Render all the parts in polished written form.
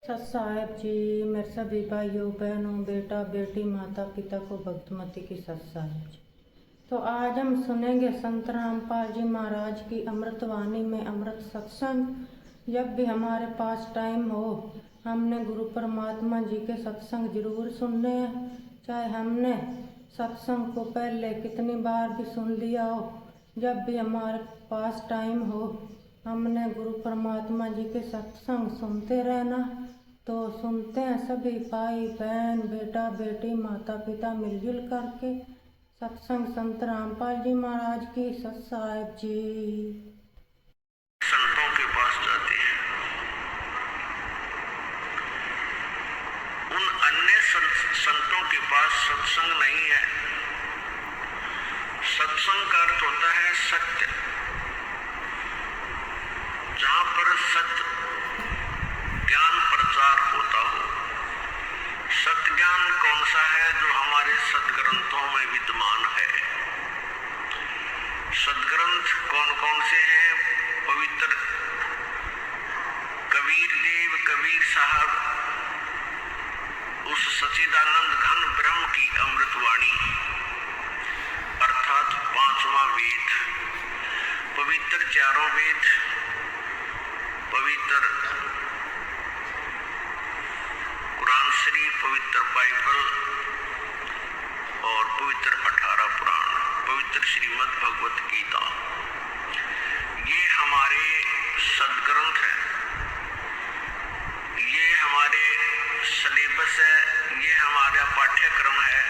सत साहेब जी, मेरे सभी भाइयों बहनों बेटा बेटी माता पिता को भक्तमती की सत साहेब जी। तो आज हम सुनेंगे संत रामपाल जी महाराज की अमृतवाणी में अमृत सत्संग। जब भी हमारे पास टाइम हो हमने गुरु परमात्मा जी के सत्संग जरूर सुनने हैं, चाहे हमने सत्संग को पहले कितनी बार भी सुन लिया हो। जब भी हमारे पास टाइम हो हमने गुरु परमात्मा जी के सत्संग सुनते रहना। तो सुनते हैं सभी भाई बहन बेटा बेटी माता पिता मिलजुल करके सत्संग संत रामपाल जी महाराज की सत साहेब जी। संतों के पास जाते हैं, उन अन्य संतों के पास सत्संग नहीं है। सत्संग का अर्थ होता है सत्य, जहां पर सत्य ज्ञान प्रचार होता हो। सत्य ज्ञान कौन सा है? जो हमारे सदग्रंथों में विद्यमान है। सदग्रंथ कौन कौन से हैं? पवित्र कबीर देव कबीर साहब, उस सच्चिदानंद घन ब्रह्म की अमृतवाणी अर्थात पांचवा वेद, पवित्र चारों वेद, पवित्र कुरान शरीफ, पवित्र बाइबल और पवित्र 18 पुराण, पवित्र श्रीमद् भगवत गीता, ये हमारे सदग्रंथ हैं। ये हमारे सिलेबस है, ये हमारा पाठ्यक्रम है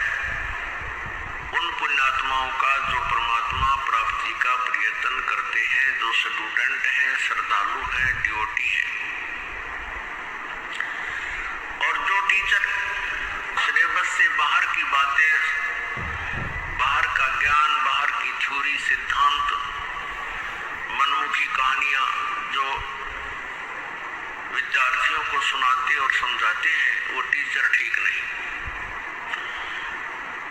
उन पुण्यात्माओं का जो परमात्मा प्राप्ति का प्रयत्न करते हैं, जो स्टूडेंट हैं, श्रद्धालु हैं, ड्यूटी हैं। और जो टीचर सिलेबस से बाहर की बातें, बाहर का ज्ञान, बाहर की थ्योरी, सिद्धांत, मनमुखी कहानियां जो विद्यार्थियों को सुनाते और समझाते हैं, वो टीचर ठीक नहीं।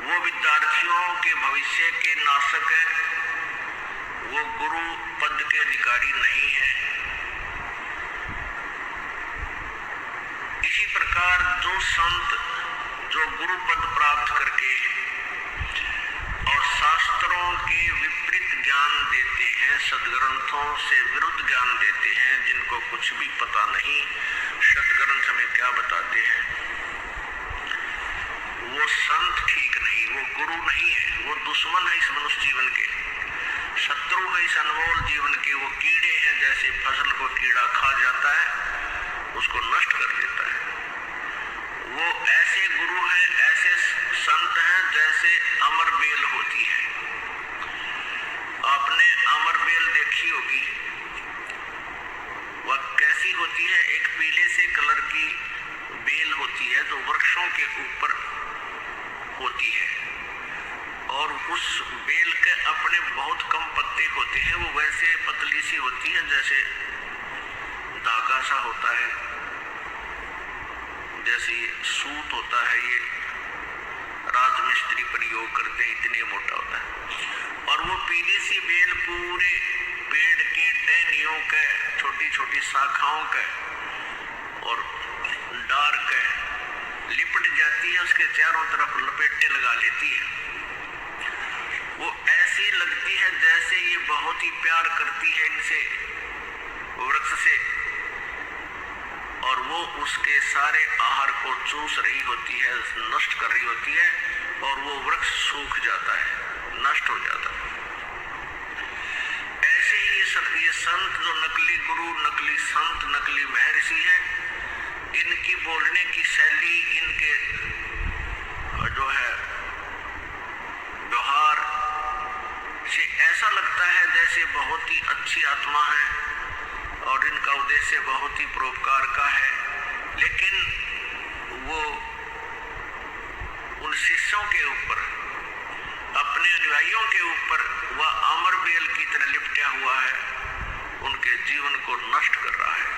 वो विद्यार्थियों के भविष्य के नाशक हैं, वो गुरु पद के अधिकारी नहीं है। इसी प्रकार जो संत जो गुरु पद प्राप्त करके और शास्त्रों के विपरीत ज्ञान देते हैं, सदग्रंथों से विरुद्ध ज्ञान देते हैं, जिनको कुछ भी पता नहीं सदग्रंथ हमें क्या बताते हैं, वो संत ठीक नहीं, वो गुरु नहीं है। वो दुश्मन है इस मनुष्य जीवन के, शत्रु है इस अनमोल जीवन के। वो कीड़े हैं, जैसे फसल को कीड़ा खा जाता है, उसको नष्ट कर देता है। वो ऐसे गुरु हैं, ऐसे संत हैं जैसे अमर बेल होती है। आपने अमर बेल देखी होगी, वह कैसी होती है? एक पीले से कलर की बेल होती है जो वृक्षों के ऊपर होती है, और उस बेल के अपने बहुत कम पत्ते होते हैं। वो वैसे पतली सी होती है जैसे धागा सा होता है, जैसे सूत होता है। ये राजमिस्त्री प्रयोग करते हैं, इतने मोटा होता है। और वो पीली सी बेल पूरे पेड़ के टहनियों के, छोटी छोटी शाखाओं के और डार के लिपट जाती है, उसके चारों तरफ लपेटे लगा लेती है। वो ऐसी लगती है जैसे ये बहुत ही प्यार करती है इनसे, वृक्ष से, और वो उसके सारे आहार को चूस रही होती है, नष्ट कर रही होती है, और वो वृक्ष सूख जाता है, नष्ट हो जाता है। ऐसे ही ये संत जो नकली गुरु, नकली संत, नकली महर्षि हैं, इनकी बोलने की शैली, इनके जो है व्यवहार से ऐसा लगता है जैसे बहुत ही अच्छी आत्मा है और इनका उद्देश्य बहुत ही परोपकार का है। लेकिन वो उन शिष्यों के ऊपर, अपने अनुयायियों के ऊपर वह अमर बेल की तरह लिपटा हुआ है, उनके जीवन को नष्ट कर रहा है।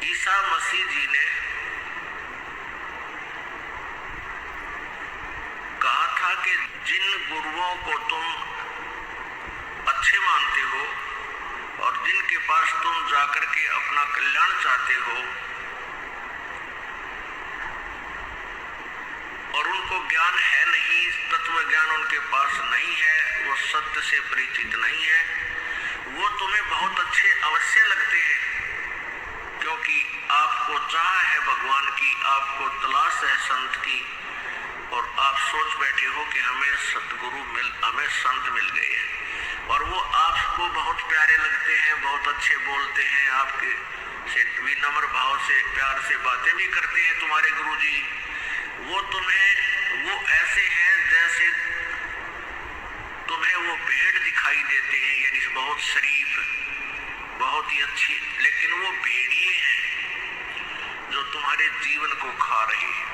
ईसा मसीह जी ने कहा था कि जिन गुरुओं को तुम अच्छे मानते हो और जिनके पास तुम जाकर के अपना कल्याण चाहते हो और उनको ज्ञान है नहीं, तत्व ज्ञान उनके पास नहीं है, वो सत्य से परिचित नहीं है, वो तुम्हें बहुत अच्छे अवश्य लगते हैं, क्योंकि आपको चाह है भगवान की, आपको तलाश है संत की, और आप सोच बैठे हो कि हमें हमें संत मिल गए हैं, और वो आपको बहुत प्यारे लगते हैं, बहुत अच्छे बोलते हैं, आपके से विनम्र भाव से प्यार से बातें भी करते हैं तुम्हारे गुरुजी। वो ऐसे हैं जैसे तुम्हें वो भेड़ दिखाई देते हैं, यानी बहुत शरीफ, बहुत ही अच्छी, लेकिन वो भेड़िए हैं जो तुम्हारे जीवन को खा रहे हैं।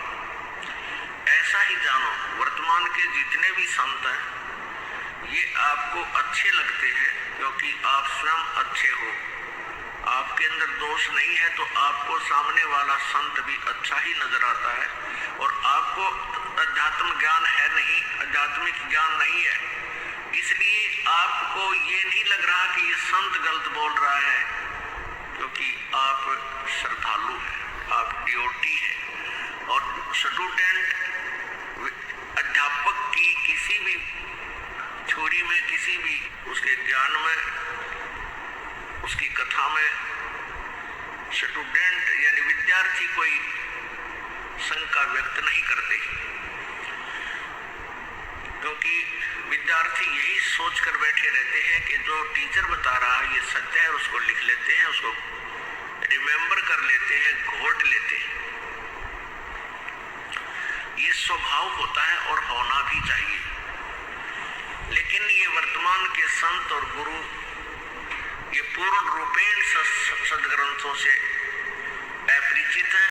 ऐसा ही जानो, वर्तमान के जितने भी संत हैं ये आपको अच्छे लगते हैं क्योंकि आप स्वयं अच्छे हो, आपके अंदर दोष नहीं है, तो आपको सामने वाला संत भी अच्छा ही नजर आता है। और आपको अध्यात्म ज्ञान है नहीं, आध्यात्मिक ज्ञान नहीं है, इसलिए आपको ये नहीं लग रहा कि ये संत गलत बोल रहा है, क्योंकि आप श्रद्धालु हैं, आप डिवोटी हैं। और स्टूडेंट अध्यापक की किसी भी थ्योरी में, किसी भी उसके ज्ञान में, उसकी कथा में स्टूडेंट यानी विद्यार्थी कोई शंका व्यक्त नहीं करते, क्योंकि विद्यार्थी यही सोच कर बैठे रहते हैं कि जो टीचर बता रहा है ये सत्य है, उसको लिख लेते हैं, उसको रिमेम्बर कर लेते हैं, घोट लेते हैं। ये स्वभाव होता है और होना भी चाहिए, लेकिन ये वर्तमान के संत और गुरु ये पूर्ण रूपेण सदग्रंथों से अपरिचित हैं।